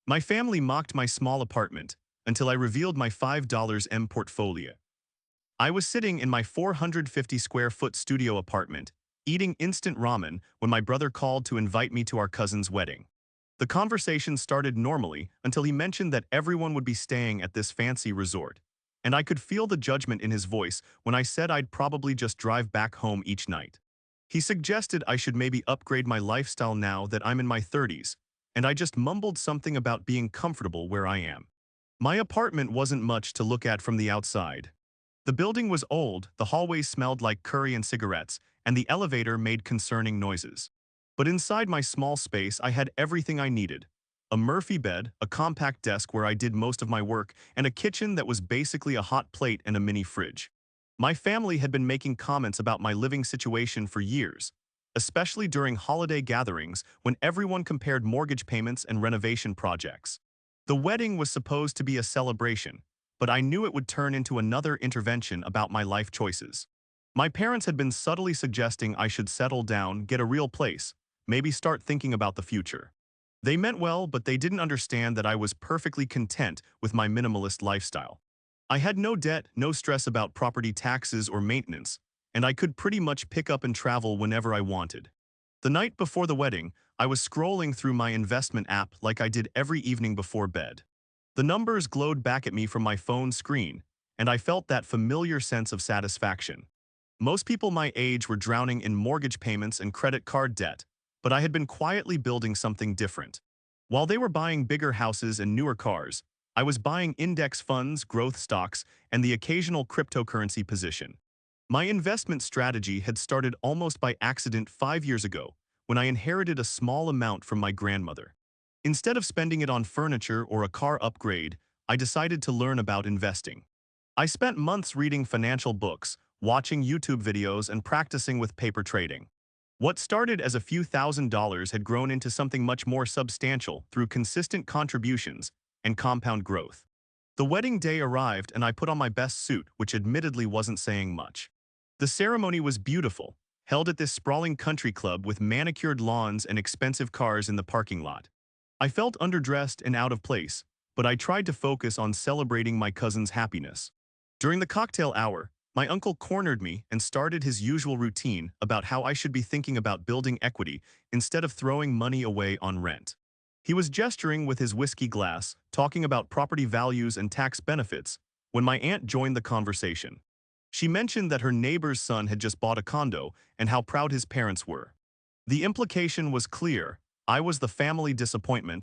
My family mocked my small apartment until I revealed my $5 portfolio. I was sitting in my 450 square foot studio apartment, eating instant ramen when my brother called to invite me to our cousin's wedding. The conversation started normally until he mentioned that everyone would be staying at this fancy resort, and I could feel the judgment in his voice when I said I'd probably just drive back home each night. He suggested I should maybe upgrade my lifestyle now that I'm in my 30s, and I just mumbled something about being comfortable where I am. My apartment wasn't much to look at from the outside. The building was old, the hallways smelled like curry and cigarettes, and the elevator made concerning noises. But inside my small space, I had everything I needed. A Murphy bed, a compact desk where I did most of my work, and a kitchen that was basically a hot plate and a mini fridge. My family had been making comments about my living situation for years, especially during holiday gatherings when everyone compared mortgage payments and renovation projects. The wedding was supposed to be a celebration, but I knew it would turn into another intervention about my life choices. My parents had been subtly suggesting I should settle down, get a real place, maybe start thinking about the future. They meant well, but they didn't understand that I was perfectly content with my minimalist lifestyle. I had no debt, no stress about property taxes or maintenance, and I could pretty much pick up and travel whenever I wanted. The night before the wedding, I was scrolling through my investment app like I did every evening before bed. The numbers glowed back at me from my phone screen, and I felt that familiar sense of satisfaction. Most people my age were drowning in mortgage payments and credit card debt, but I had been quietly building something different. While they were buying bigger houses and newer cars, I was buying index funds, growth stocks, and the occasional cryptocurrency position. My investment strategy had started almost by accident 5 years ago, when I inherited a small amount from my grandmother. Instead of spending it on furniture or a car upgrade, I decided to learn about investing. I spent months reading financial books, watching YouTube videos, and practicing with paper trading. What started as a few $1,000s had grown into something much more substantial through consistent contributions and compound growth. The wedding day arrived and I put on my best suit, which admittedly wasn't saying much. The ceremony was beautiful, held at this sprawling country club with manicured lawns and expensive cars in the parking lot. I felt underdressed and out of place, but I tried to focus on celebrating my cousin's happiness. During the cocktail hour, my uncle cornered me and started his usual routine about how I should be thinking about building equity instead of throwing money away on rent. He was gesturing with his whiskey glass, talking about property values and tax benefits, when my aunt joined the conversation. She mentioned that her neighbor's son had just bought a condo and how proud his parents were. The implication was clear: I was the family disappointment